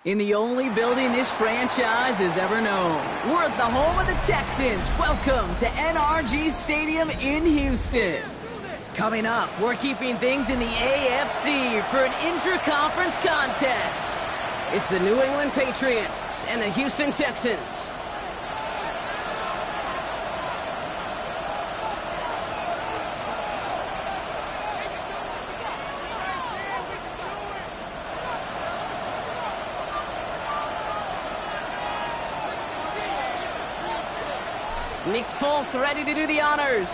In the only building this franchise has ever known. We're at the home of the Texans. Welcome to NRG Stadium in Houston. Coming up, we're keeping things in the AFC for an intra-conference contest. It's the New England Patriots and the Houston Texans. Nick Folk ready to do the honors.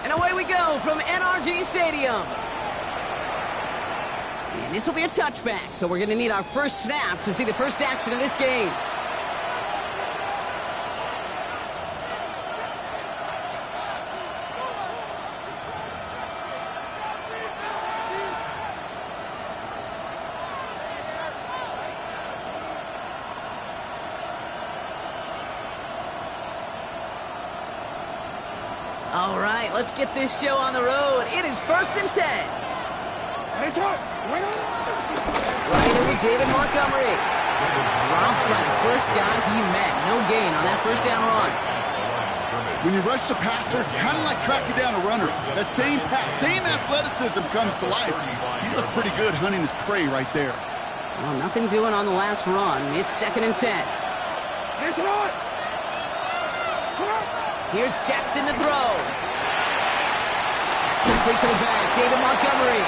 And away we go from NRG Stadium. And this will be a touchback, so we're going to need our first snap to see the first action of this game. All right, let's get this show on the road. It is 1st and 10. Right in with David Montgomery. Drops by the first guy he met. No gain on that first down run. When you rush the passer, it's kind of like tracking down a runner. That same pass, same athleticism comes to life. He looked pretty good hunting his prey right there. Well, nothing doing on the last run. It's 2nd and 10. Here's Jackson to throw. That's complete to the back. David Montgomery.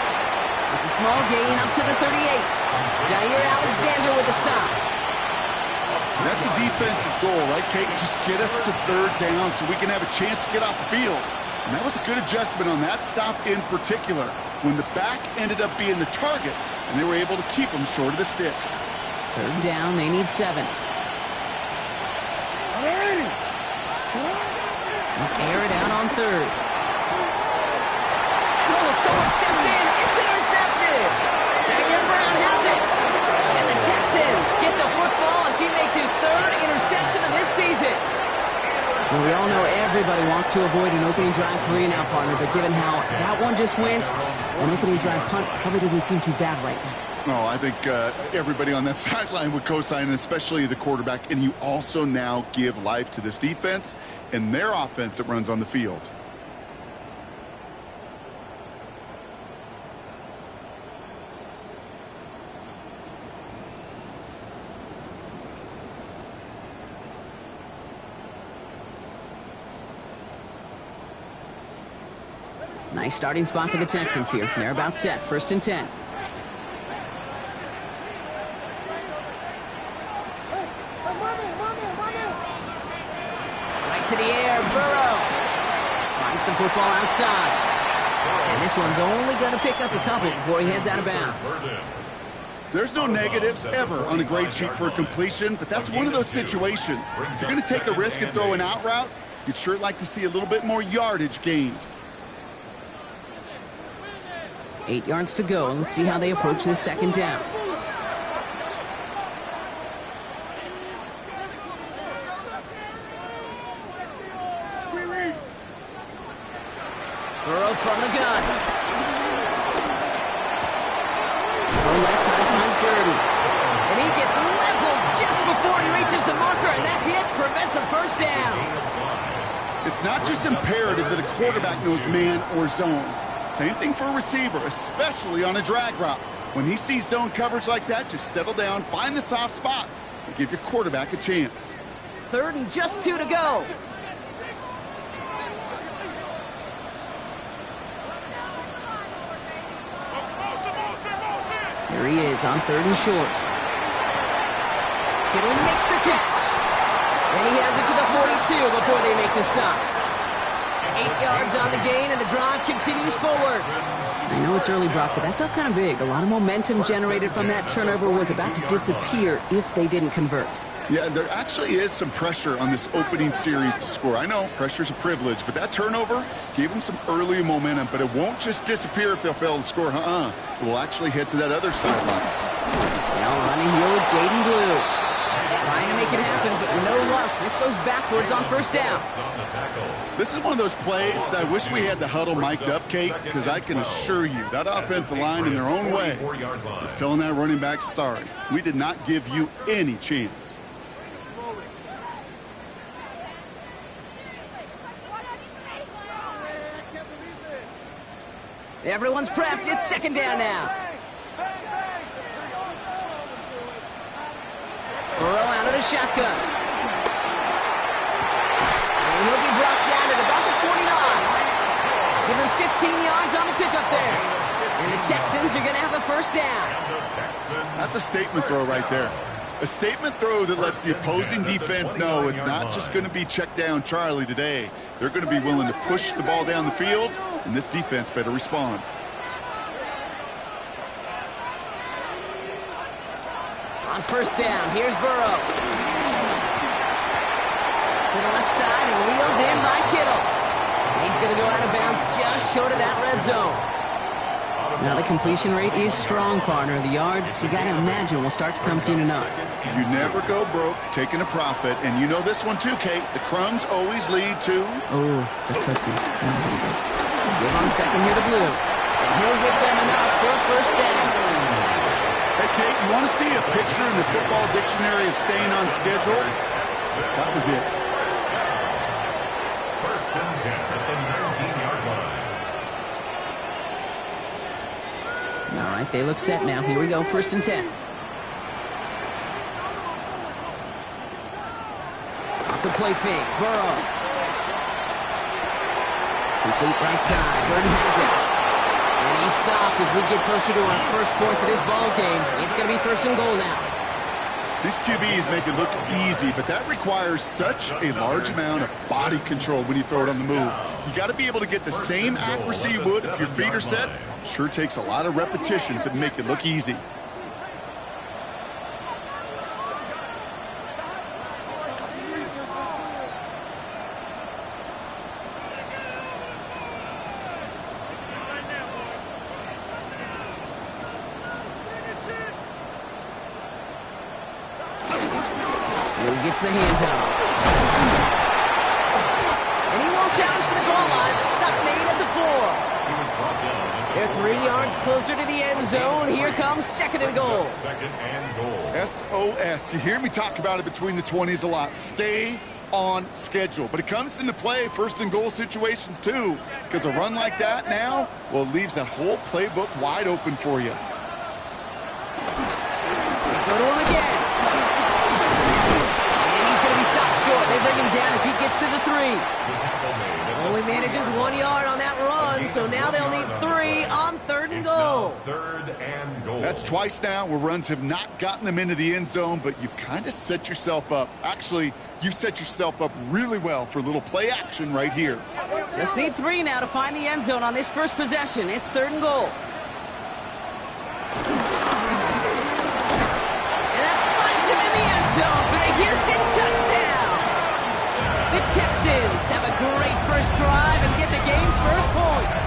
It's a small gain up to the 38. Jair Alexander with the stop. That's a defense's goal, right, Kate? Just get us to 3rd down so we can have a chance to get off the field. And that was a good adjustment on that stop in particular, when the back ended up being the target, and they were able to keep him short of the sticks. 3rd down, they need 7. Air it out on 3rd. Oh, someone stepped in. It's intercepted. Jair Brown has it. And the Texans get the football as he makes his 3rd interception of this season. Well, we all know everybody wants to avoid an opening drive 3 now, partner, but given how that one just went, an opening drive punt probably doesn't seem too bad right now. No, I think everybody on that sideline would co-sign, especially the quarterback. And you also now give life to this defense and their offense that runs on the field. Nice starting spot for the Texans here. They're about set. 1st and 10. To the air, Burrow finds the football outside. And this one's only going to pick up a couple before he heads out of bounds. There's no negatives ever on a grade sheet for a completion, but that's one of those situations. If you're going to take a risk and throw an out route, you'd sure like to see a little bit more yardage gained. 8 yards to go. Let's see how they approach this 2nd down. Burrow from the gun. On left side finds Burden. And he gets leveled just before he reaches the marker, and that hit prevents a 1st down. It's not just imperative that a quarterback knows man or zone. Same thing for a receiver, especially on a drag route. When he sees zone coverage like that, just settle down, find the soft spot, and give your quarterback a chance. 3rd and just 2 to go. Here he is on 3rd and short. Kittle makes the catch. And he has it to the 42 before they make the stop. 8 yards on the gain, and the drive continues forward. I know it's early, Brock, but that felt kind of big. A lot of momentum generated from that turnover was about to disappear if they didn't convert. Yeah, there actually is some pressure on this opening series to score. I know pressure's a privilege, but that turnover gave them some early momentum, but it won't just disappear if they'll fail to score. It will actually head to that other sidelines. Now running here with Jaden Blue. Trying to make it happen, but no luck. This goes backwards on first down. This is one of those plays that I wish we had the huddle mic'd up, Kate, because I can assure you that offensive line in their own way is telling that running back, sorry, we did not give you any chance. Everyone's prepped. It's second down now. Burrow out of the shotgun. And he'll be brought down at about the 29. Give him 15 yards on the pickup there. And the Texans are going to have a first down. That's a statement throw right there. A statement throw that lets the opposing defense know it's not just going to be check down Charlie today. They're going to be willing to push the ball down the field, and this defense better respond. On first down, here's Burrow. To the left side and wheeled in by Kittle. And he's going to go out of bounds just short of that red zone. Now the completion rate is strong, partner. The yards, you got to imagine, will start to come soon enough. You never go broke taking a profit, and you know this one too, Kate. The crumbs always lead to... Oh, the cookie. Give on second here to Blue. And he'll get them enough for a first down. Hey, Kate, you want to see a picture in the football dictionary of staying on schedule? That was it. First and 10 at the 19-yard line. All right, they look set now. Here we go, first and 10. Off the play fake, Burrow. Complete right side, Burton has it. And he's stopped as we get closer to our first point to this ball game. It's going to be first and goal now. These QBs make it look easy, but that requires such a large amount of body control when you throw it on the move. You got to be able to get the same accuracy you would if your feet are set. Sure takes a lot of repetitions to make it look easy. Gets the handoff. And he won't challenge for the goal line. The stop made at the 4. They're 3 yards closer to the end zone. Here comes second and goal. SOS. You hear me talk about it between the 20s a lot. Stay on schedule. But it comes into play first and goal situations too. Because a run like that now, well, it leaves that whole playbook wide open for you. They go to him again. Short. They bring him down as he gets to the 3. Only manages 1 yard on that run, so now they'll need 3 on third and goal. That's twice now where runs have not gotten them into the end zone, but you've kind of set yourself up. Actually, you've set yourself up really well for a little play action right here. Just need 3 now to find the end zone on this first possession. It's third and goal. And that finds him in the end zone for the Houston touchdown. The Texans have a great first drive and get the game's first points.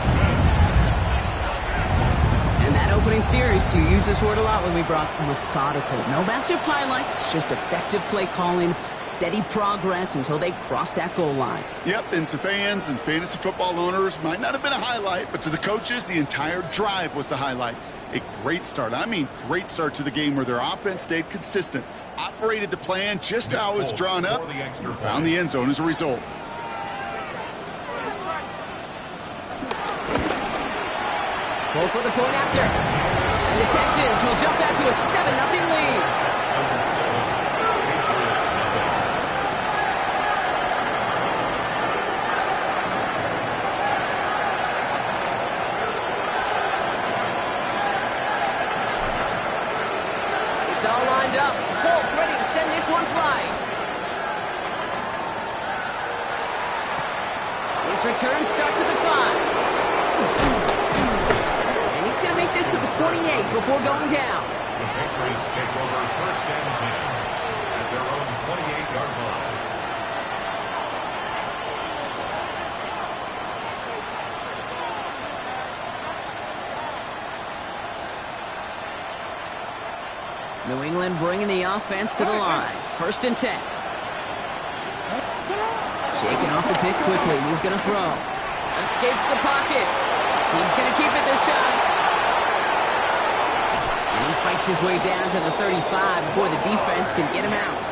And that opening series, you use this word a lot when we brought methodical. No massive highlights, just effective play calling, steady progress until they cross that goal line. Yep, and to fans and fantasy football owners, might not have been a highlight, but to the coaches, the entire drive was the highlight. A great start. I mean, great start to the game where their offense stayed consistent, operated the plan just how it was drawn up, found the end zone as a result. Polk with a point after. And the Texans will jump out to a 7-0 lead. It's all lined up. Polk ready to send this one flying. His return starts at the 5. And he's going to make this to the 28 before going down. The Patriots take over first and 10 at the their own 28-yard line. New England bringing the offense to the line. 1st and 10. Shaking off the pick quickly. He's going to throw. Escapes the pocket. He's going to keep it this time. And he fights his way down to the 35 before the defense can get him out.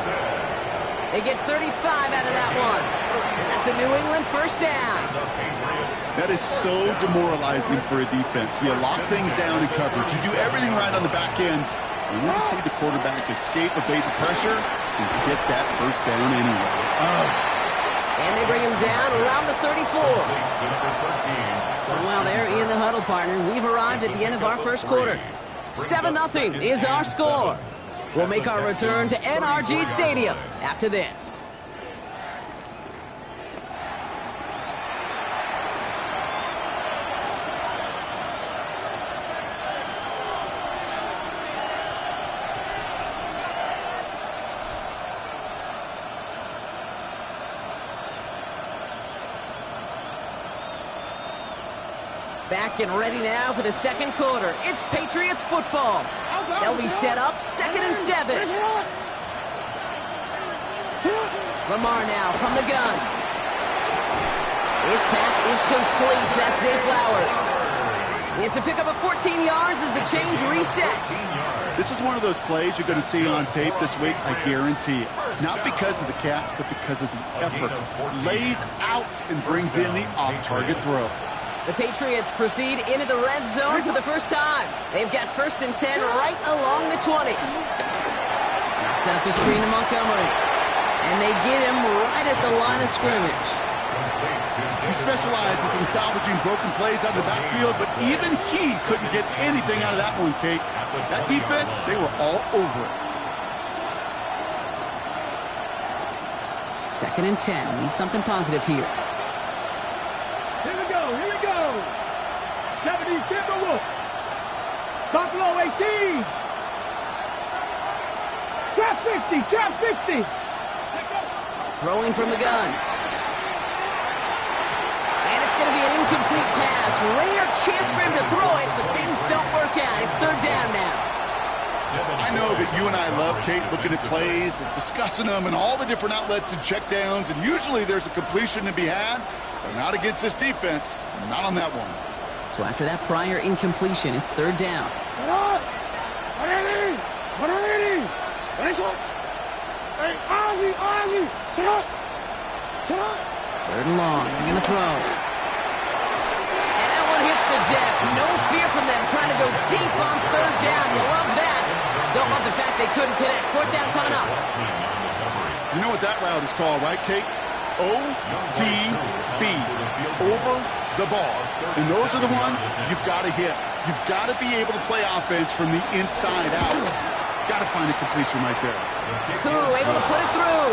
They get 35 out of that one. And that's a New England 1st down. That is so demoralizing for a defense. You lock things down in coverage. You do everything right on the back end. You want to see the quarterback escape, evade the pressure, and get that 1st down anyway. And they bring him down around the 34. So while they're in the huddle, partner, we've arrived at the end of our 1st quarter. 7-0 is our score. We'll make our return to NRG Stadium after this. Back and ready now for the 2nd quarter. It's Patriots football. They'll be set up 2nd and 7. Lamar now from the gun. His pass is complete. That's Zay Flowers. It's a pickup of 14 yards as the chains reset. This is one of those plays you're going to see on tape this week, I guarantee it. Not because of the catch, but because of the effort. Lays out and brings in the off-target throw. The Patriots proceed into the red zone for the 1st time. They've got 1st and 10 right along the 20. They'll set up the screen to Montgomery. And they get him right at the line of scrimmage. He specializes in salvaging broken plays out of the backfield, but even he couldn't get anything out of that one, Kate. That defense, they were all over it. 2nd and 10. Need something positive here. Here we go. 70 Timberwolves. Buffalo 18. Trap 60. Throwing from the gun. And it's going to be an incomplete pass. Rare chance for him to throw it, but things don't work out. It's 3rd down now. I know that you and I love, Kate, looking at plays and discussing them and all the different outlets and checkdowns, and usually there's a completion to be had, but not against this defense. Not on that one. So after that prior incompletion, it's 3rd down. 3rd and long. They're going to throw. And that one hits the deck. No fear from them trying to go deep on 3rd down. You love that. Don't love the fact they couldn't connect. 4th down coming up. You know what that route is called, right, Kate? OTB. Over the ball. And those are the ones you've got to hit. You've got to be able to play offense from the inside out. Got to find a completion right there. Koo able to put it through.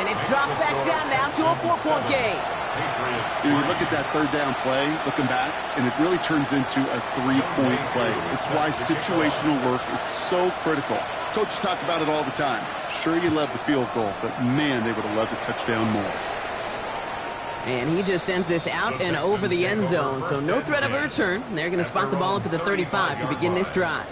And it's dropped back down now to a 4-point game. You look at that 3rd down play, looking back, and it really turns into a 3-point play. It's why situational work is so critical. Coaches talk about it all the time. Sure, you love the field goal, but man, they would have loved a touchdown more. And he just sends this out and over the end zone, so no threat of a return. They're going to spot the ball up at the 35 to begin this drive.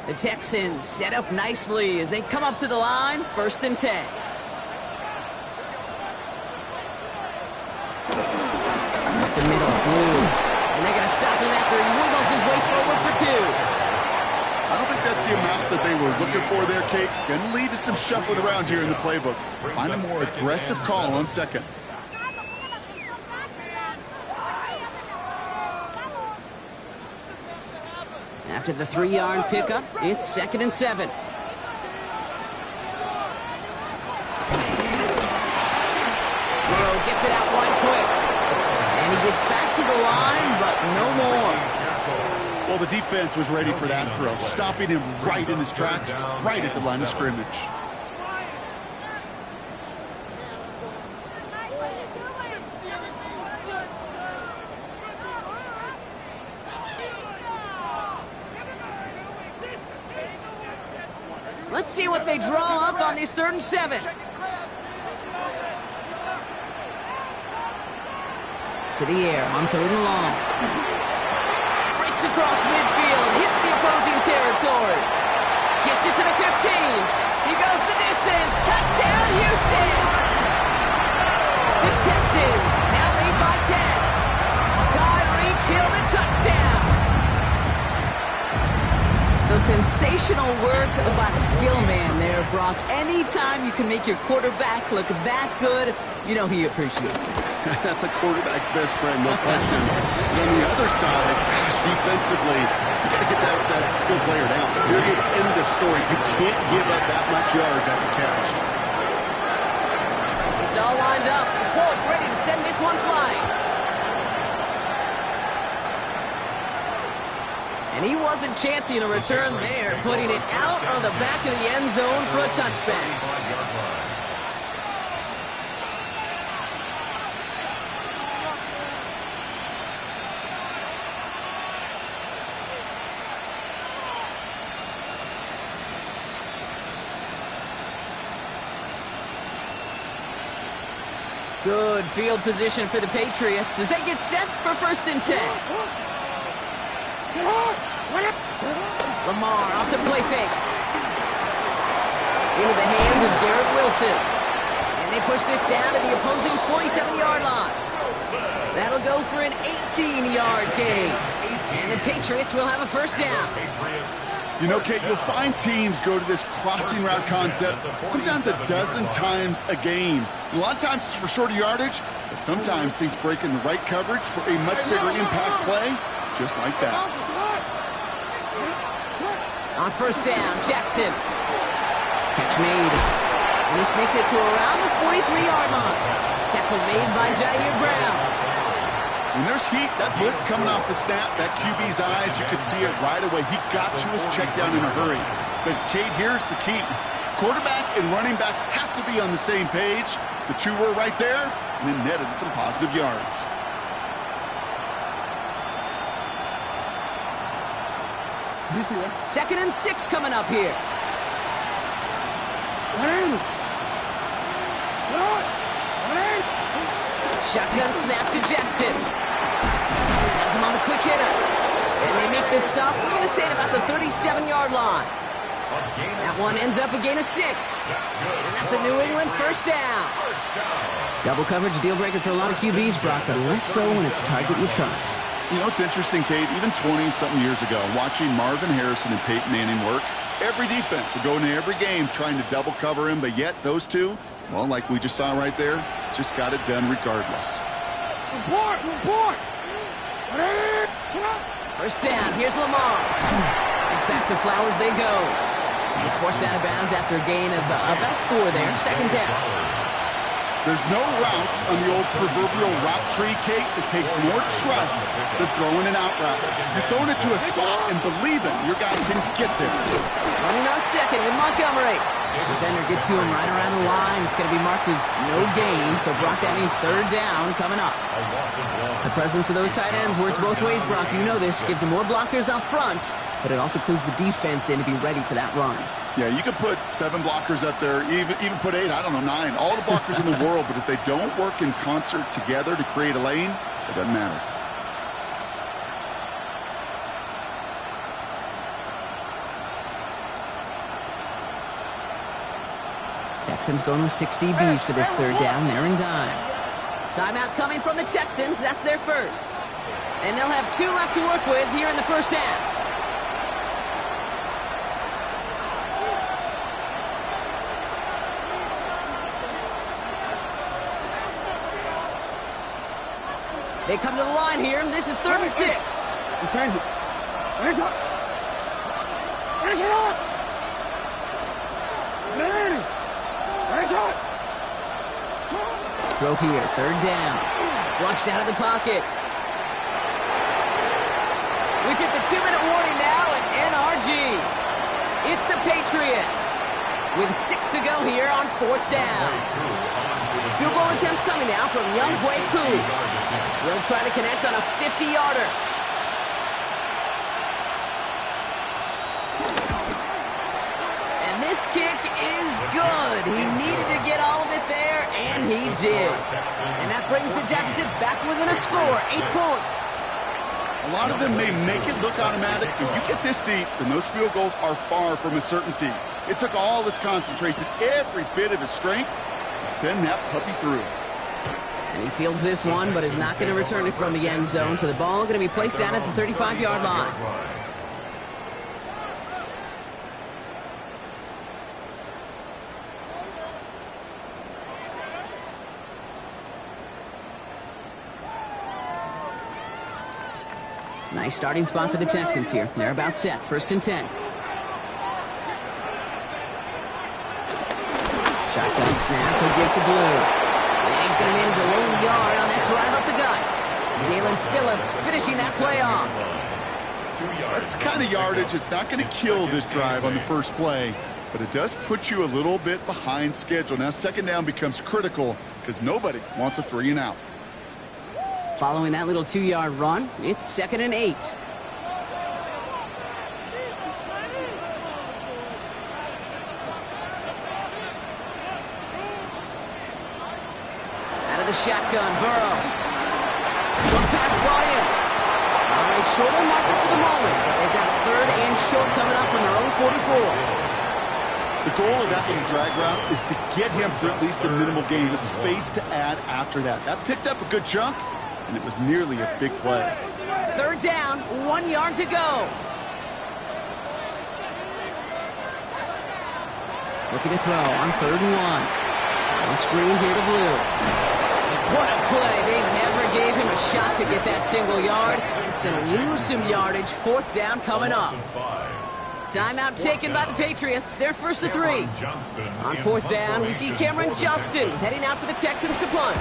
The Texans set up nicely as they come up to the line, 1st and 10. Up the middle, Blue. And they're going to stop him after he wiggles his way forward for 2. I don't think that's the amount that they were looking for there, Kate. Going to lead to some shuffling around here in the playbook. Find a more aggressive call on 2nd. After the 3-yard pickup, it's 2nd and 7. Burrow gets it out wide quick. And he gets back to the line, but no more. Well, the defense was ready for that throw, stopping him right in his tracks, right at the line of scrimmage. Let's see what they draw up on these 3rd and 7. To the air on 3rd and long. Breaks across midfield, hits the opposing territory. Gets it to the 15. He goes the distance. Touchdown, Houston! The Texans now lead by 10. Tyreek Hill, the touchdown. So sensational work by the skill man there, Brock. Anytime you can make your quarterback look that good, you know he appreciates it. That's a quarterback's best friend, no question. But on the other side, gosh, defensively, you got to get that skill player down. Period, end of story. You can't give up that much yards after catch. It's all lined up. Polk ready to send this one flying. And he wasn't chancing a return there, putting it out on the back of the end zone for a touchback. Good field position for the Patriots as they get set for 1st and 10. Lamar off the play fake. Into the hands of Garrett Wilson. And they push this down to the opposing 47-yard line. That'll go for an 18-yard gain. And the Patriots will have a 1st down. You know, Kate, you'll find teams go to this crossing route concept sometimes a dozen times a game. A lot of times it's for shorter yardage, but sometimes teams break in the right coverage for a much bigger impact play, just like that. On 1st down, Jackson. Catch made. And this makes it to around the 43-yard line. Tackle made by Jair Brown. When there's heat, that blitz coming off the snap, that QB's eyes, you could see it right away. He got to his check down in a hurry. But, Kate, here's the key. Quarterback and running back have to be on the same page. The two were right there, and then netted some positive yards. Second and 6 coming up here. Shotgun snap to Jackson. Has him on the quick hitter. And they make this stop, we're going to say, at about the 37-yard line. That one ends up a gain of 6. And that's a New England 1st down. Double coverage, deal breaker for a lot of QBs, Brock, but less so when it's a target you trust. You know, it's interesting, Kate, even 20-something years ago, watching Marvin Harrison and Peyton Manning work, every defense would go into every game trying to double cover him, but yet those two, well, like we just saw right there, just got it done regardless. Report! 1st down, here's Lamar. Back to Flowers they go. He's forced out of bounds after a gain of about 4 there. 2nd down. There's no route on the old proverbial route tree, Kate, that takes more trust than throwing an out route. You're throwing it to a spot and believing your guy can get there. Running on 2nd with Montgomery. Defender gets to him right around the line. It's going to be marked as no gain, so Brock, that means 3rd down coming up. The presence of those tight ends works both ways, Brock. You know this. Gives them more blockers up front, but it also clues the defense in to be ready for that run. Yeah, you could put 7 blockers up there, even put 8, I don't know, 9, all the blockers in the world, but if they don't work in concert together to create a lane, it doesn't matter. Texans going with 6 DBs for this 3rd down. They're in dime. Timeout coming from the Texans. That's their 1st. And they'll have 2 left to work with here in the 1st half. They come to the line here. This is 3rd and 6. Return it. Where's it? Where's it up? Where's it? Throw here. 3rd down. Flushed out of the pocket. We've hit the 2-minute warning now at NRG. It's the Patriots with 6 to go here on 4th down. Field goal attempts coming now from Younghoe Koo. Will try to connect on a 50-yarder. And this this kick is good. He needed to get all of it there, and he did. And that brings the deficit back within a score, 8 points. A lot of them may make it look automatic, but you get this deep, and those field goals are far from a certainty. It took all his concentration, every bit of his strength, to send that puppy through. And he fields this one, but is not going to return it from the end zone, so the ball going to be placed down at the 35-yard line. Nice starting spot for the Texans here. They're about set. 1st and 10. Shotgun snap. He'll give to Blue. And he's going to manage a lone yard on that drive up the gut. Jalen Phillips finishing that play off. That's the kind of yardage. It's not going to kill this drive on the first play, but it does put you a little bit behind schedule. Now, 2nd down becomes critical because nobody wants a 3 and out. Following that little 2-yard run, it's 2nd and 8. Out of the shotgun, Burrow. Short pass brought in. All right, short on marker for the moment, but they've got 3rd and short coming up from their own 44. The goal of that little drag route is to get him for at least a minimal gain with space to add after that. That picked up a good chunk, and it was nearly a big play. 3rd down, 1 yard to go. Looking to throw on 3rd and 1. On screen here to Blue. What a play. They never gave him a shot to get that single yard. He's going to lose some yardage. 4th down coming up. Timeout taken by the Patriots. They're 1st and 3. On 4th down, we see Cameron Johnston heading out for the Texans to punt.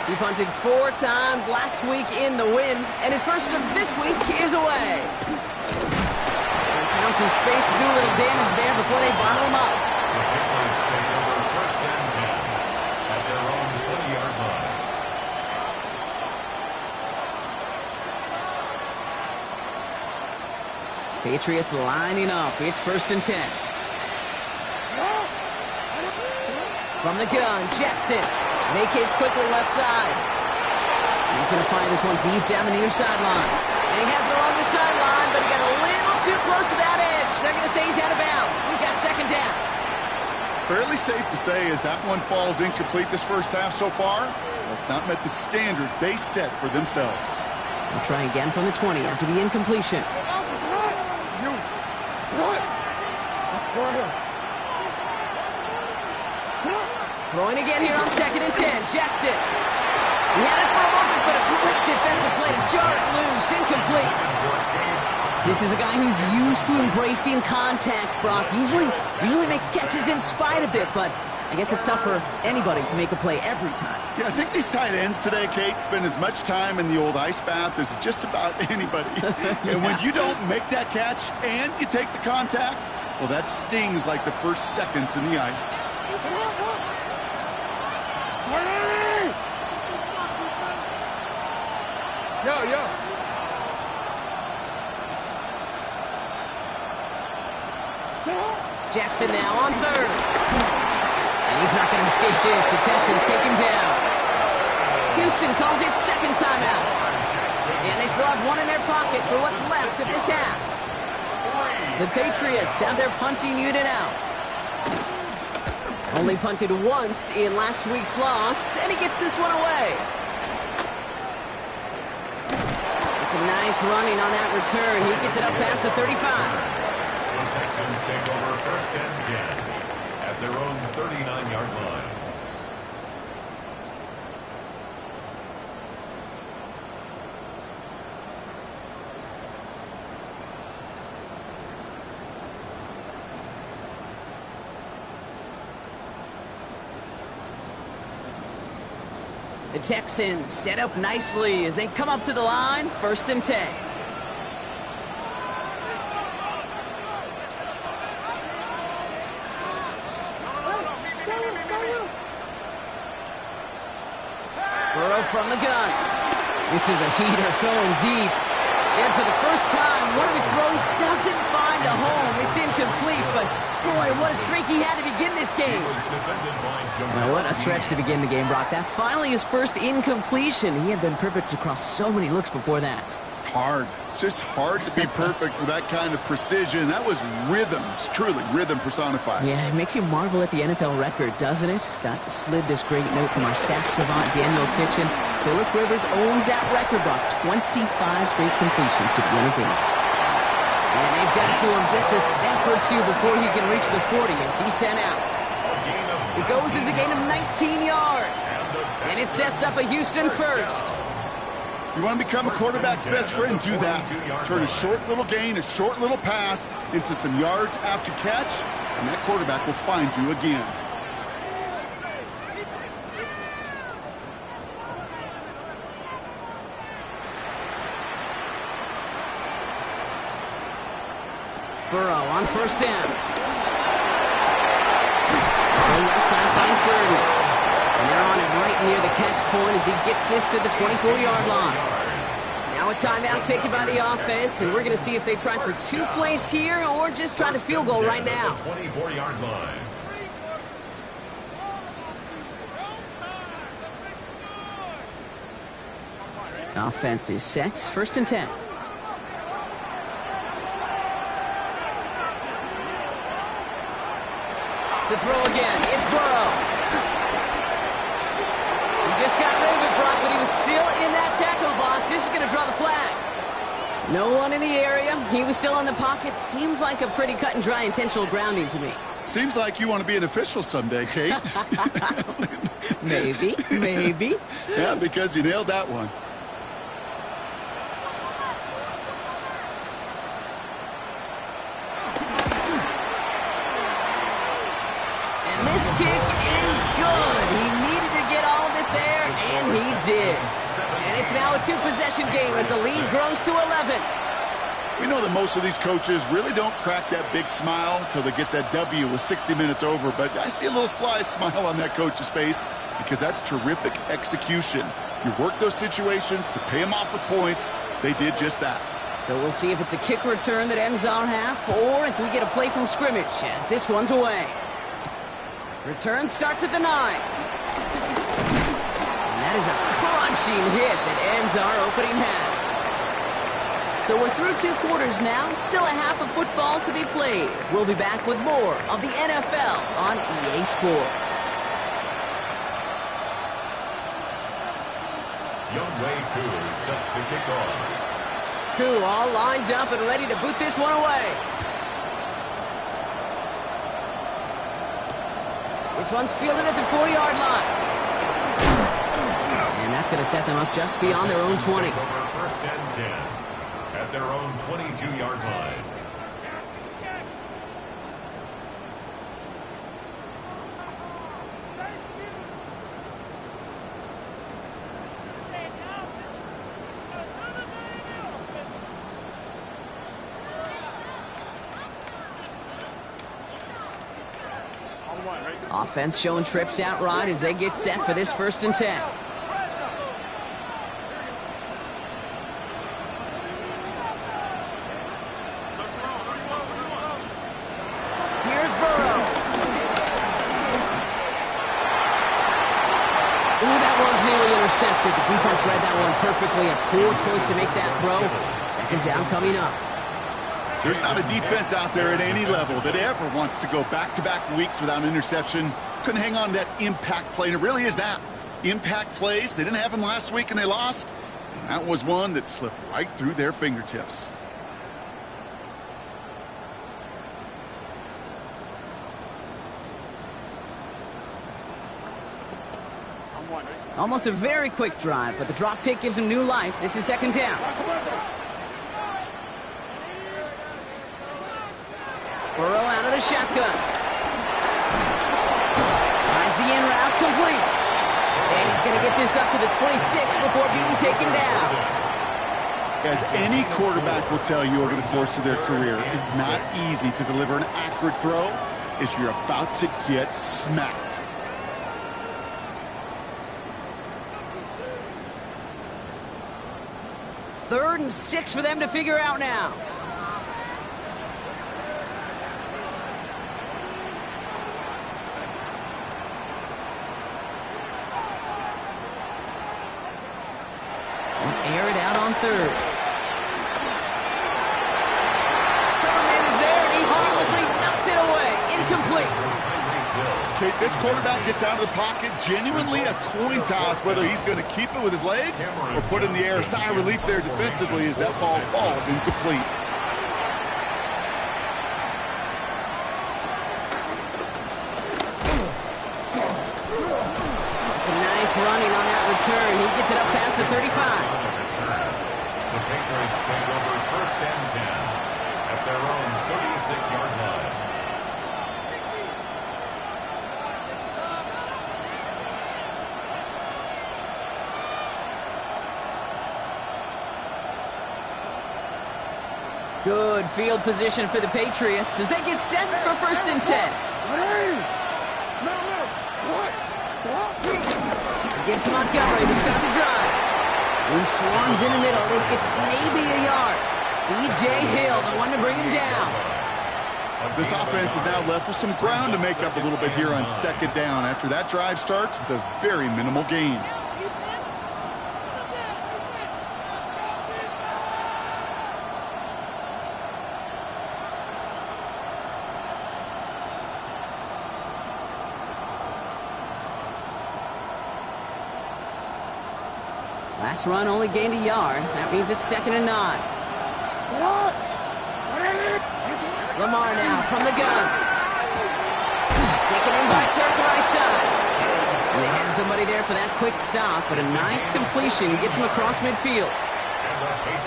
He punted 4 times last week in the win, and his first of this week is away. They found some space to do a little damage there before they bottle him up. The Patriots take over 1st and 10 at their own 20-yard line. Patriots lining up. It's 1st and 10. From the gun, Jackson. Vacates quickly left side. And he's going to find this one deep down the near sideline. And he has it along the sideline, but he got a little too close to that edge. They're going to say he's out of bounds. We've got 2nd down. Fairly safe to say as that one falls incomplete this first half so far, that's not met the standard they set for themselves. They'll try again from the 20 after the incompletion. Throwing again here on 2nd and 10. Jackson. He had it for a moment, but a great defensive play to jar it loose. Incomplete. This is a guy who's used to embracing contact, Brock. Usually makes catches in spite of it, but I guess it's tough for anybody to make a play every time. Yeah, I think these tight ends today, Kate, spend as much time in the old ice bath as just about anybody. And when you don't make that catch and you take the contact, well, that stings like the first seconds in the ice. Yo. Jackson now on 3rd. And he's not going to escape this. The Texans take him down. Houston calls it 2nd timeout. And they still have one in their pocket for what's left of this half. The Patriots have their punting unit out. Only punted once in last week's loss, and he gets this one away. It's a nice running on that return. He gets it up past the 35. The Texans take over 1st and 10 at their own 39-yard line. The Texans set up nicely as they come up to the line, 1st and 10. Burrow from the gun. This is a heater going deep. And for the first time, one of his throws doesn't find a home. It's incomplete, but boy, what a streak he had to begin this game. Now, what a stretch to begin the game, Brock. That finally his first incompletion. He had been perfect across so many looks before that. Hard. It's just hard to be perfect with that kind of precision. That was rhythm. It's truly rhythm personified. Yeah, it makes you marvel at the NFL record, doesn't it? Scott slid this great note from our stats savant, Daniel Kitchen. Phillip Rivers owns that record, Brock. 25 straight completions to begin a game. And they've got to him just a step or two before he can reach the 40 as he's sent out. It goes as a gain of 19 yards. And it sets up a Houston first. You want to become a quarterback's best friend, do that. Turn a short little gain, a short little pass into some yards after catch, and that quarterback will find you again. Burrow on first down. On the left side finds Burden. And they're on it right near the catch point as he gets this to the 24-yard line. Now a timeout taken by the offense, and we're going to see if they try for 2 plays here or just try the field goal right now. 24-yard line. Offense is set. First and 10. To throw again, it's Burrow. He just got rid of it, Brock, but he was still in that tackle box. This is going to draw the flag. No one in the area. He was still in the pocket. Seems like a pretty cut and dry intentional grounding to me. Seems like you want to be an official someday, Kate. Maybe, maybe. Yeah, because you nailed that one. And this kick is good. He needed to get all of it there, and he did. And it's now a 2-possession game as the lead grows to 11. We know that most of these coaches really don't crack that big smile until they get that W with 60 minutes over, but I see a little sly smile on that coach's face because that's terrific execution. You work those situations to pay them off with points. They did just that. So we'll see if it's a kick return that ends our half or if we get a play from scrimmage as this one's away. Return starts at the 9. And that is a crunching hit that ends our opening half. So we're through 2 quarters now, still a half of football to be played. We'll be back with more of the NFL on EA Sports. Younghoe Koo is set to kick off. Koo all lined up and ready to boot this one away. This one's fielded at the 40-yard line. And that's going to set them up just beyond their own 20. First and 10 at their own 22-yard line. Offense showing trips out right as they get set for this first and 10. Here's Burrow. Ooh, that one's nearly intercepted. The defense read that one perfectly. A poor choice to make that throw. Second down coming up. There's not a defense out there at any level that ever wants to go back-to-back weeks without an interception. Couldn't hang on to that impact play, and it really is that. Impact plays, they didn't have them last week and they lost. And that was one that slipped right through their fingertips. Almost a very quick drive, but the drop pick gives him new life. This is second down. Burrow out of the shotgun. Finds the in route complete. And he's going to get this up to the 26 before being taken down. As any quarterback will tell you over the course of their career, it's not easy to deliver an accurate throw as you're about to get smacked. 3rd and 6 for them to figure out now. Air it out on 3rd. Thurman is there, and he harmlessly knocks it away. Incomplete. Okay, this quarterback gets out of the pocket, genuinely a coin toss whether he's going to keep it with his legs or put it in the air. Sigh of relief there defensively as that ball falls incomplete. It's a nice running on that return. He gets it up past the 35. The Patriots take over 1st and 10 at their own 36-yard line. Good field position for the Patriots as they get set for 1st and 10. Gives Montgomery to start the drive. He swarms in the middle. This gets maybe a yard. B.J. Hill, the one to bring him down. This offense is now left with some ground to make up a little bit here on 2nd down after that drive starts with a very minimal gain. Last run only gained a yard. That means it's 2nd and 9. Lamar now from the gun. Taken in by Kirk right side. And they had somebody there for that quick stop, but a nice completion gets him across midfield.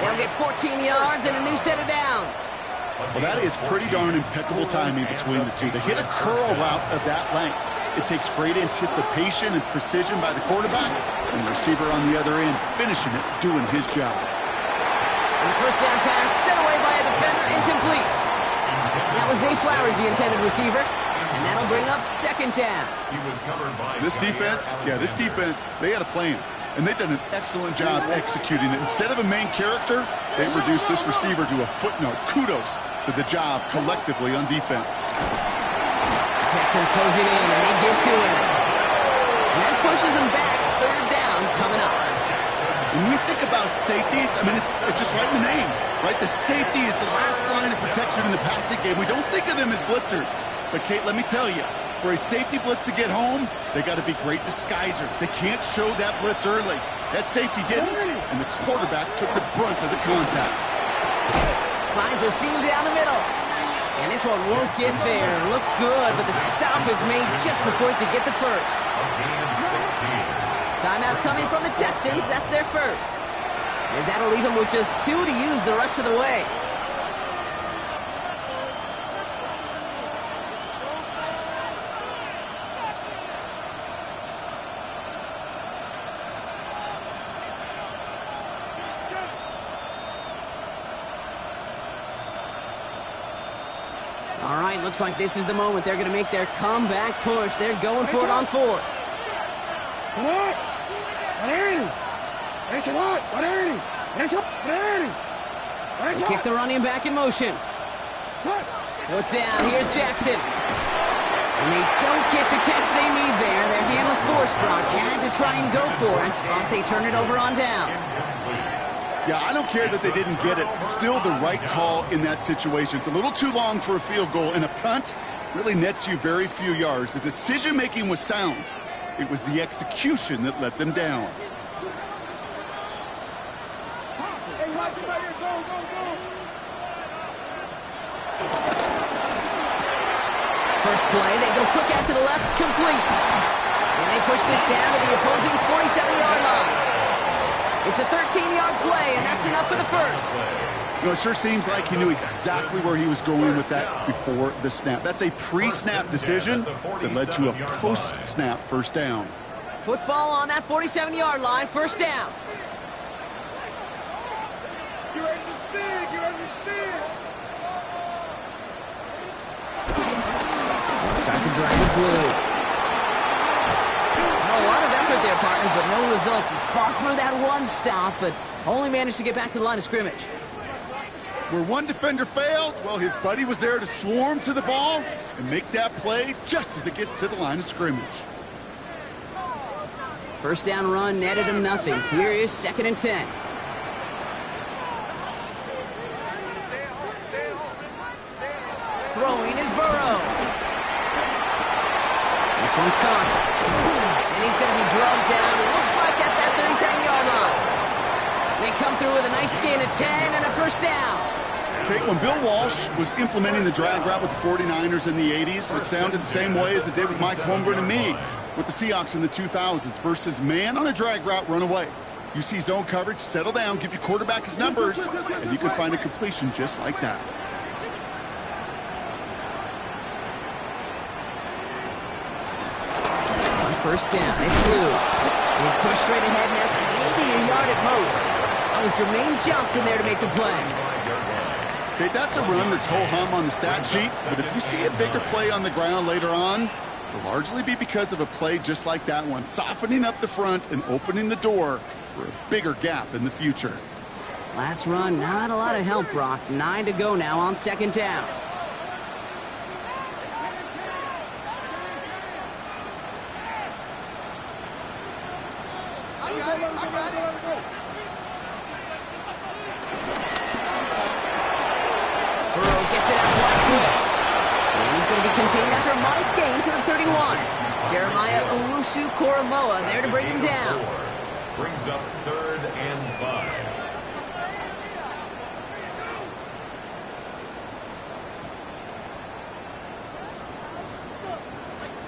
They'll get 14 yards and a new set of downs. Well, that is pretty darn impeccable timing between the two. To hit a curl route of that length, it takes great anticipation and precision by the quarterback, and the receiver on the other end finishing it, doing his job. And the 1st down pass set away by a defender, incomplete. That was Zay Flowers, the intended receiver, and that'll bring up 2nd down. This defense, they had a plan, and they've done an excellent job executing it. Instead of a main character, they've reduced this receiver to a footnote. Kudos to the job collectively on defense. Texans closing in, and they get to him. And that pushes them back. 3rd down coming up. When we think about safeties, I mean, it's just right in the name, right? The safety is the last line of protection in the passing game. We don't think of them as blitzers. But, Kate, let me tell you, for a safety blitz to get home, they got to be great disguisers. They can't show that blitz early. That safety didn't, and the quarterback took the brunt of the contact. Finds a seam down the middle. And this one won't get there. Looks good, but the stop is made just before it could get the 1st. Timeout coming from the Texans. That's their 1st. As that'll leave them with just 2 to use the rest of the way. All right, looks like this is the moment. They're going to make their comeback push. They're going for it on 4th. They kick the running back in motion. Foot down. Here's Jackson. And they don't get the catch they need there. Their hand was forced. Brock had to try and go for it, but they turn it over on downs. Yeah, I don't care that they didn't get it. Still the right call in that situation. It's a little too long for a field goal, and a punt really nets you very few yards. The decision-making was sound. It was the execution that let them down. First play, they go quick out to the left, complete. And they push this down to the opposing 47-yard line. It's a 13-yard play, and that's enough for the 1st. You know, it sure seems like he knew exactly where he was going with that before the snap. That's a pre-snap decision that led to a post-snap 1st down. Football on that 47-yard line, 1st down. Get ready to spin, get ready to spin. Start the drive with blue. Well, a lot of effort effort there, partner, but no results. He fought through that one stop, but only managed to get back to the line of scrimmage. Where one defender failed, well, his buddy was there to swarm to the ball and make that play just as it gets to the line of scrimmage. First down run netted him nothing. Here is 2nd and 10. Throwing is Burrow. This one's caught. And he's going to be drugged down. Looks like at that 37-yard line. They come through with a nice gain of 10 and a first down. Okay, when Bill Walsh was implementing the drag route with the 49ers in the 80s, it sounded the same way as it did with Mike Holmgren and me with the Seahawks in the 2000s. Versus man on a drag route, run away. You see zone coverage, settle down, give your quarterback his numbers, and you can find a completion just like that. On first down, it's Blue. He's pushed straight ahead, and that's maybe a yard at most. That was Jermaine Johnson there to make the play. Okay, that's a run that's ho-hum on the stat sheet, but if you see a bigger play on the ground later on, it'll largely be because of a play just like that one, softening up the front and opening the door for a bigger gap in the future. Last run, not a lot of help, Brock. 9 to go now on 2nd down. Burrow gets it out wide quick. And he's going to be contained after a modest gain to the 31. Jeremiah Owusu-Koramoah there to bring him down. Brings up 3rd and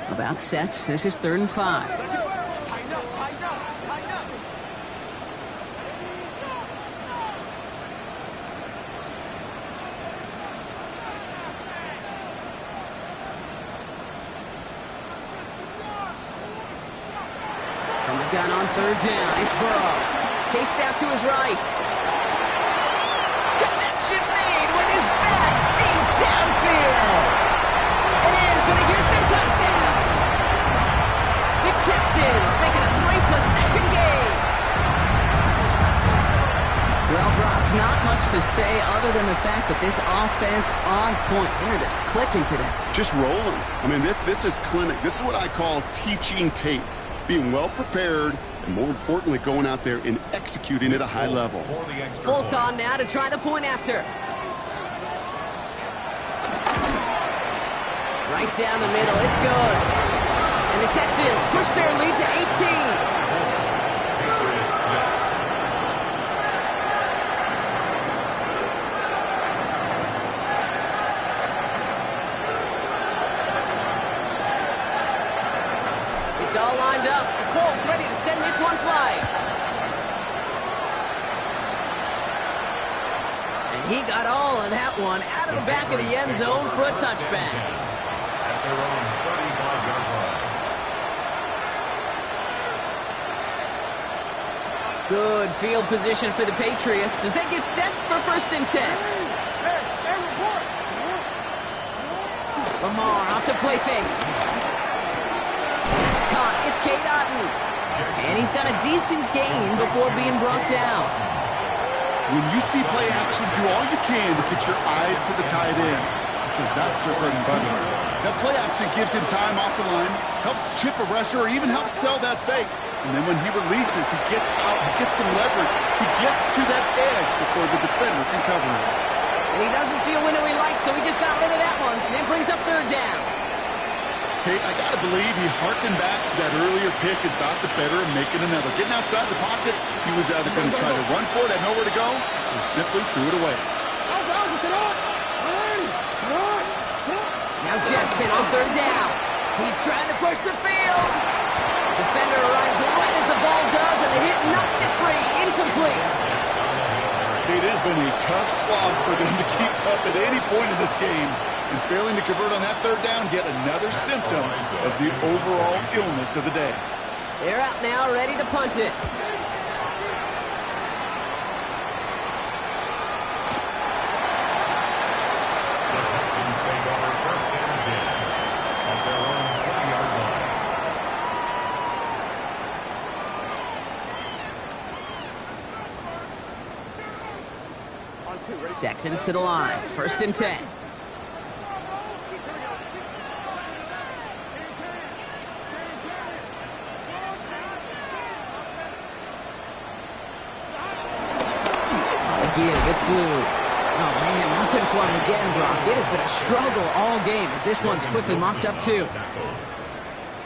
5. About set. This is 3rd and 5. From the gun on 3rd down, it's Burrow. Chased out to his right. Connection made with his back deep downfield. And in for the Houston touchdown. The Texans making a 3-possession game. Well, Brock, not much to say other than the fact that this offense on point. They're just clicking today. Just rolling. I mean, this is clinic. This is what I call teaching tape. Being well prepared, and more importantly, going out there and executing at a high level. Fulk on now to try the point after. Right down the middle, it's good. And the Texans push their lead to 18. Patriots 6. It's all lined up. Fulk ready to send this one flying. And he got all of that one out of the back of the end zone for a touchback. At their own 35-yard line. Good field position for the Patriots as they get set for 1st and 10. Lamar off to play fake. It's caught. It's Cade Otton. And he's got a decent gain before being brought down. When you see play action, do all you can to get your eyes to the tight end, because that's their bread and butter. That play action gives him time off the line, helps chip a rusher, or even helps sell that fake. And then when he releases, he gets out, he gets some leverage. He gets to that edge before the defender can cover him. And he doesn't see a window he likes, so he just got rid of that one. And it brings up 3rd down. Kate, I got to believe he harkened back to that earlier pick and thought the better of making another. Getting outside the pocket, he was either going to try to run for it, had nowhere to go, so he simply threw it away. Now Jefferson on 3rd down. He's trying to push the field. Defender arrives right as the ball does, and the hit knocks it free. Incomplete. It has been a tough slog for them to keep up at any point in this game. And failing to convert on that 3rd down, yet another symptom of the overall illness of the day. They're out now, ready to punt it. The Texans take over 1st and 10 at their own 20-yard line. Texans to the line. 1st and 10. Again, it's Blue. Oh, man, nothing for him again, Brock. It has been a struggle all game as this one's quickly mocked up, too.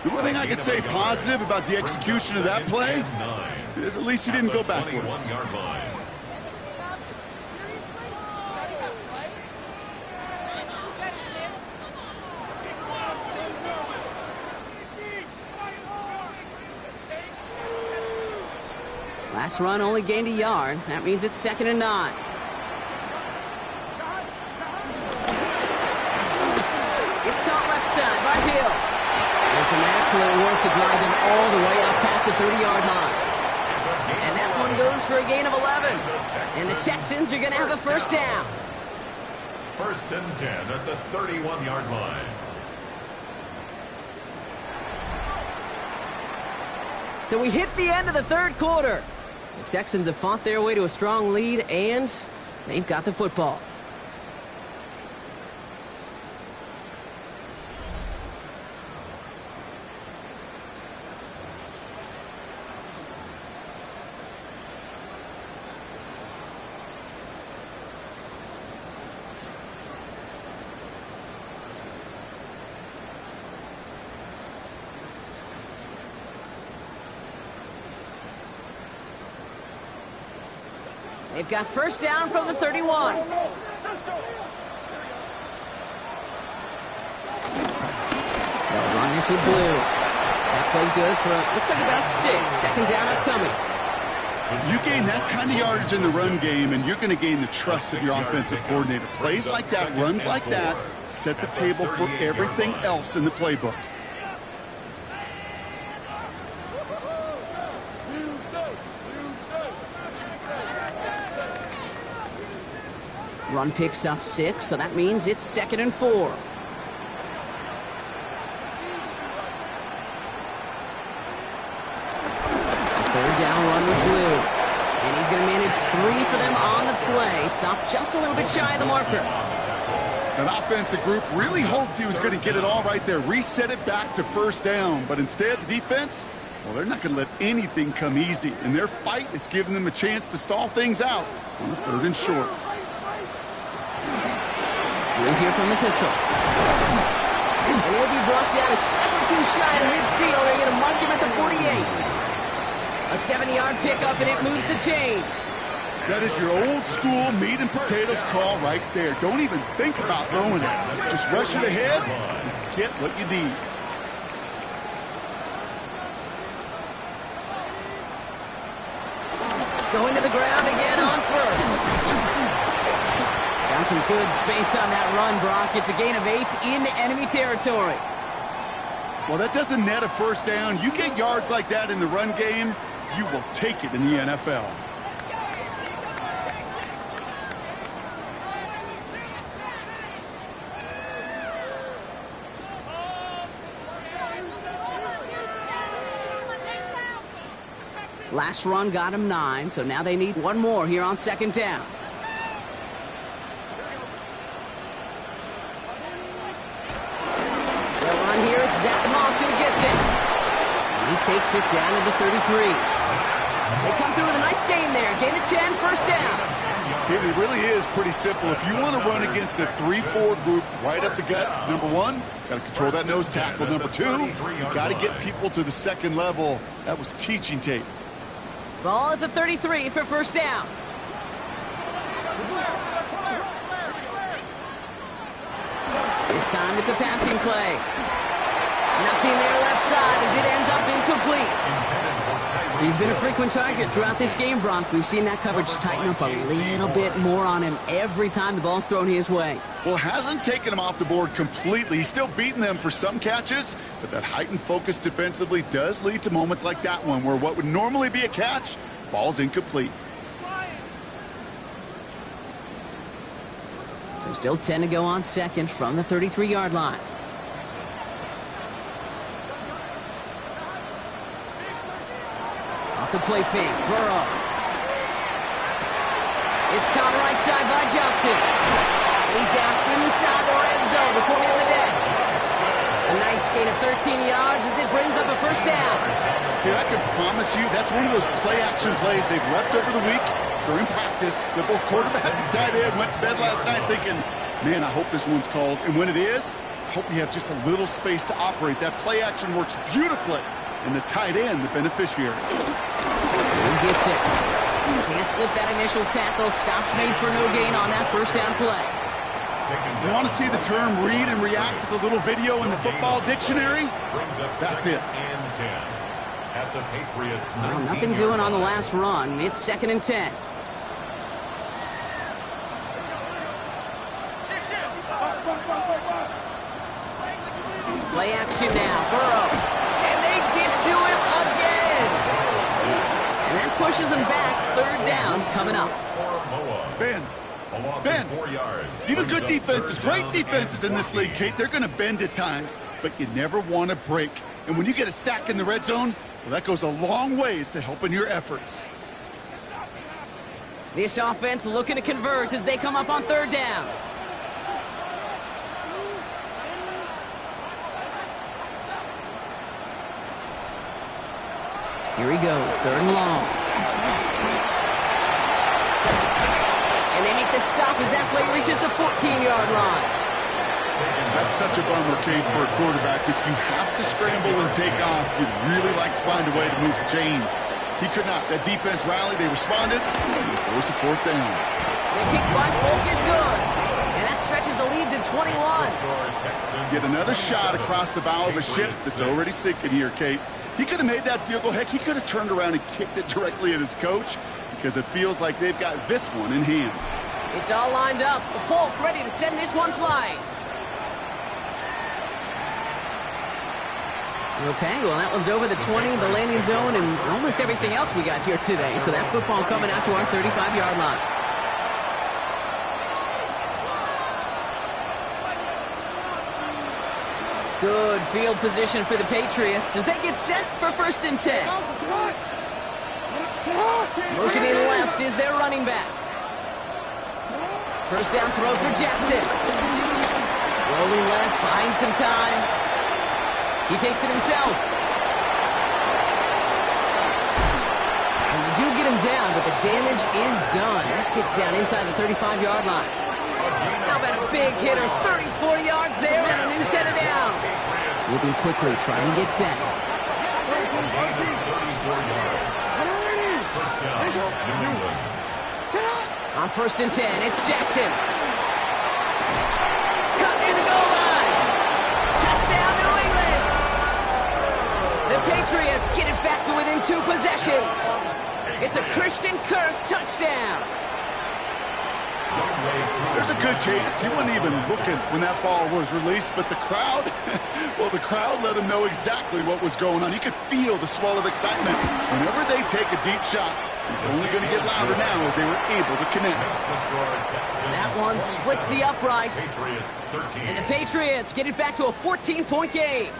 The one thing I could say positive about the execution of that play is at least he didn't go backwards. Last run only gained a yard. That means it's 2nd and 9. It's caught left side by Hill. And some excellent work to drive them all the way up past the 30-yard line. And that one goes for a gain of 11. And the Texans are going to have a 1st down. 1st and 10 at the 31-yard line. So we hit the end of the 3rd quarter. The Texans have fought their way to a strong lead, and they've got the football. They've got 1st down from the 31. They'll run this with Blue. That played good for, looks like about 6. 2nd down upcoming. You gain that kind of yardage in the run game, and you're going to gain the trust of your offensive coordinator. Plays like that, runs like that, set the table for everything else in the playbook. Run picks up 6, so that means it's 2nd and 4. 3rd down run with Blue. And he's going to manage 3 for them on the play. Stopped just a little bit shy of the marker. That offensive group really hoped he was going to get it all right there, reset it back to 1st down. But instead, the defense, well, they're not going to let anything come easy. And their fight is giving them a chance to stall things out on the 3rd and short. We'll hear from the pistol. And he'll be brought down a step or 2 shy of midfield. They're going to mark him at the 48. A 7-yard pickup, and it moves the chains. That is your old school meat and potatoes call right there. Don't even think about throwing it. Just rush it ahead and get what you need. Going to the ground again on 1st. Got some good space on that run, Brock. It's a gain of 8 in enemy territory. Well, that doesn't net a 1st down. You get yards like that in the run game, you will take it in the NFL. Last run got him 9, so now they need one more here on 2nd down. They'll run here. It's Zach Moss who gets it. And he takes it down to the 33. They come through with a nice gain there. Gain of 10, 1st down. It really is pretty simple. If you want to run against a 3-4 group right up the gut, number 1, got to control that nose tackle. Number 2, you got to get people to the 2nd level. That was teaching tape. Ball at the 33 for 1st down. This time it's a passing play. Nothing there left side as it ends up incomplete. He's been a frequent target throughout this game, Brock. We've seen that coverage tighten up a little bit more on him every time the ball's thrown his way. Well, hasn't taken him off the board completely. He's still beating them for some catches, but that heightened focus defensively does lead to moments like that one where what would normally be a catch falls incomplete. So still 10 to go on 2nd from the 33-yard line. Off the play fake, Burrow. It's caught right side by Johnson. He's down inside the red zone before hitting the deck. A nice gain of 13 yards as it brings up a first down. Dude, I can promise you that's one of those play-action plays they've repped over the week. During practice, the both quarterback and tight end went to bed last night thinking, man, I hope this one's called. And when it is, I hope you have just a little space to operate. That play-action works beautifully. And the tight end, the beneficiary. He gets it. Can't slip that initial tackle. Stops made for no gain on that first down play. You want to see the term read and react with a little video in the football dictionary? That's it. At the Patriots, Well, nothing doing on the last run. It's 2nd and 10. Play action now. Burrow. And they get to him again. And that pushes him back. 3rd down coming up. Bend. Bend. Even good defenses, great defenses in this league, Kate, they're going to bend at times, but you never want to break. And when you get a sack in the red zone, well, that goes a long ways to helping your efforts. This offense looking to convert as they come up on 3rd down. Here he goes, 3rd and long. And they make the stop as that play reaches the 14-yard line. That's such a bummer, Kate, for a quarterback. If you have to scramble and take off, you'd really like to find a way to move the chains. He could not. That defense rallied, they responded, and it forced a 4th down. The kick by Folk is good. And that stretches the lead to 21. Get another shot across the bow of a ship that's already sinking here, Kate. He could have made that field goal. Heck, he could have turned around and kicked it directly at his coach because it feels like they've got this one in hand. It's all lined up. Folk ready to send this one flying. Okay, well, that one's over the 20, the landing zone, and almost everything else we got here today. So that football coming out to our 35-yard line. Good field position for the Patriots as they get set for 1st and 10. Motioning left is their running back. First down throw for Jackson. Rolling left, buying some time. He takes it himself. And they do get him down, but the damage is done. This gets down inside the 35-yard line. How about a big hitter? 34 yards there and a new set of downs. Moving quickly, trying to get set. On 1st and 10, it's Jackson. Cut near the goal line. Touchdown, New England. The Patriots get it back to within 2 possessions. It's a Christian Kirk touchdown. There's a good chance he wasn't even looking when that ball was released, but the crowd, well, the crowd let him know exactly what was going on. You could feel the swell of excitement. Whenever they take a deep shot, it's only going to get louder now as they were able to connect. That one splits the uprights. And the Patriots get it back to a 14-point game.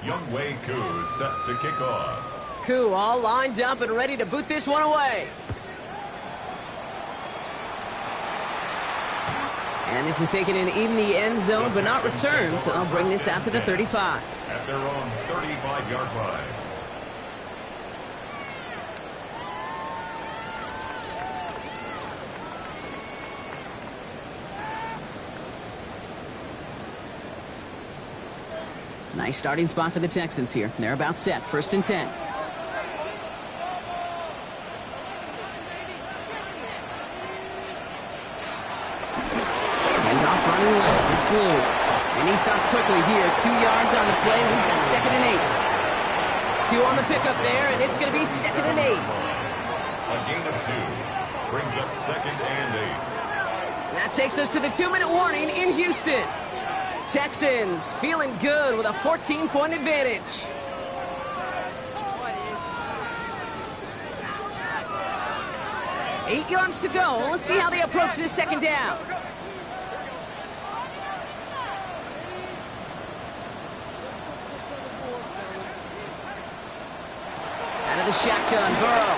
Younghoe Koo set to kick off. Koo all lined up and ready to boot this one away. And this is taken in the end zone, but not returned, so they'll bring this out to the 35. At their own 35-yard line. Nice starting spot for the Texans here. They're about set. 1st and 10. Handoff running left. It's Blue. And he stops quickly here. 2 yards on the play. We've got 2nd and 8. 2 on the pickup there, and it's going to be 2nd and 8. A gain of 2. Brings up 2nd and 8. That takes us to the 2-minute warning in Houston. Texans feeling good with a 14-point advantage. 8 yards to go. Let's see how they approach this second down. Out of the shotgun, Burrow.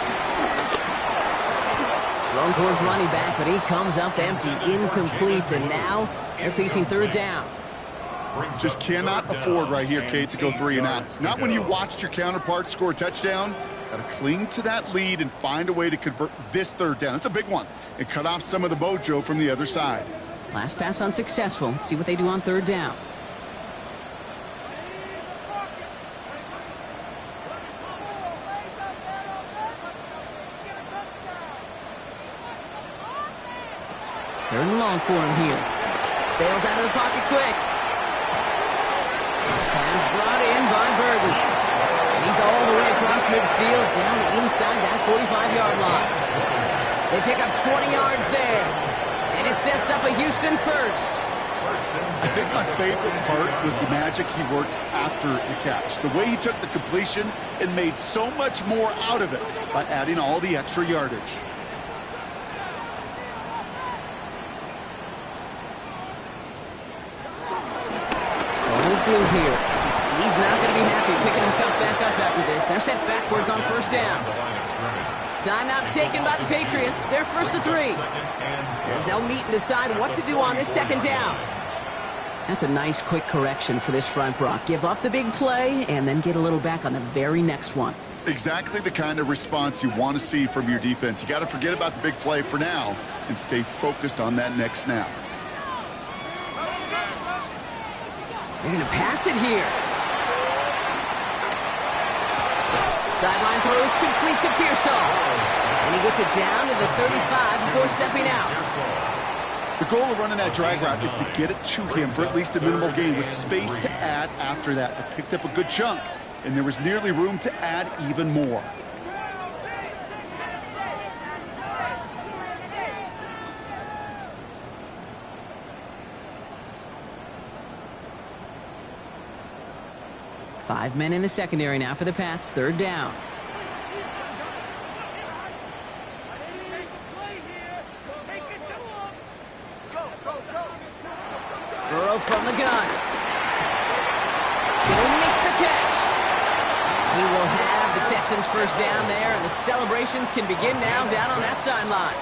Thrown towards running back, but he comes up empty, incomplete, and now they're facing third down. Just cannot afford right here, Kate, to go 3 and out. Not when you watched your counterpart score a touchdown. Got to cling to that lead and find a way to convert this third down. It's a big one. And cut off some of the mojo from the other side. Last pass unsuccessful. Let's see what they do on third down. Third and long for him here. Bails out of the pocket quick. Pass brought in by Burton. And he's all the way across midfield down inside that 45-yard line. They pick up 20 yards there. And it sets up a Houston first. I think my favorite part was the magic he worked after the catch. The way he took the completion and made so much more out of it by adding all the extra yardage. Blue here. He's not going to be happy picking himself back up after this. They're set backwards on first down. Timeout taken by the Patriots. They're first to 3. As they'll meet and decide what to do on this second down. That's a nice quick correction for this front, Brock. Give up the big play and then get a little back on the very next one. Exactly the kind of response you want to see from your defense. You got to forget about the big play for now and stay focused on that next snap. They're going to pass it here. Sideline throw is complete to Pearsall. And he gets it down to the 35 before stepping out. The goal of running that drag route is to get it to him for at least a minimal gain with space to add after that. They picked up a good chunk, and there was nearly room to add even more. Five men in the secondary now for the Pats. Third down. Burrow from the gun. He makes the catch. He will have the Texans first down there, and the celebrations can begin now down on that sideline.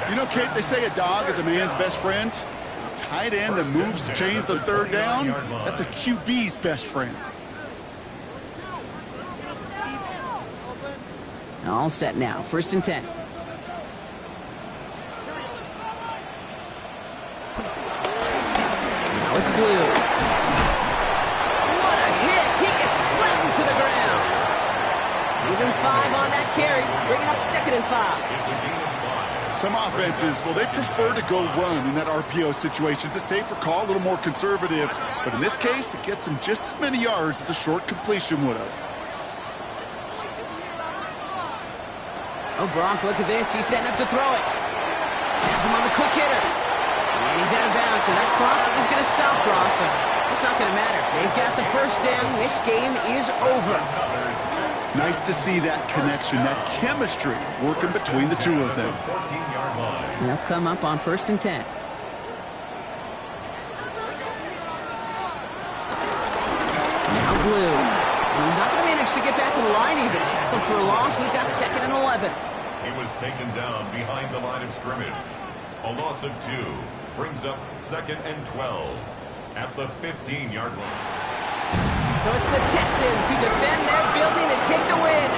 You know, Kate, they say a dog is a man's best friend. A tight end that moves the chains on third down, that's a QB's best friend. All set now. First and 10. Now it's Blue. What a hit! He gets flattened to the ground. Even 5 on that carry, bringing up second and 5. Some offenses, well, they prefer to go run in that RPO situation. It's a safer call, a little more conservative. But in this case, it gets them just as many yards as a short completion would have. Oh, Brock, look at this. He's setting up to throw it. Has him on the quick hitter. And he's out of bounds. And that clock is going to stop Brock, but it's not going to matter. They've got the first down. This game is over. Nice to see that connection, that chemistry working between the two of them. They'll come up on first and 10. Now Blue. And he's not going to manage to get back to the line even. Tackled for a loss. We've got second and 11. He was taken down behind the line of scrimmage. A loss of 2 brings up second and 12 at the 15-yard line. So it's the Texans who defend their building and take the win.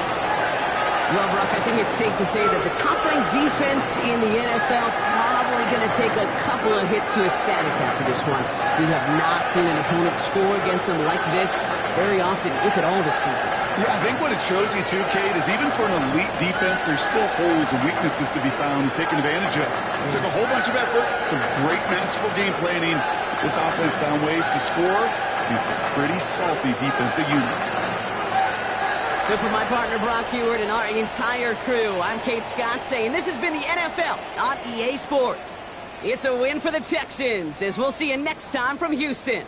Well, Brock, I think it's safe to say that the top-ranked defense in the NFL probably going to take a couple of hits to its status after this one. We have not seen an opponent score against them like this very often, if at all, this season. Yeah, I think what it shows you, too, Kate, is even for an elite defense, there's still holes and weaknesses to be found and taken advantage of. It took a whole bunch of effort, some great masterful game planning. This offense found ways to score against a pretty salty defensive unit. So for my partner Brock Huard and our entire crew, I'm Kate Scott saying this has been the NFL on EA Sports. It's a win for the Texans, as we'll see you next time from Houston.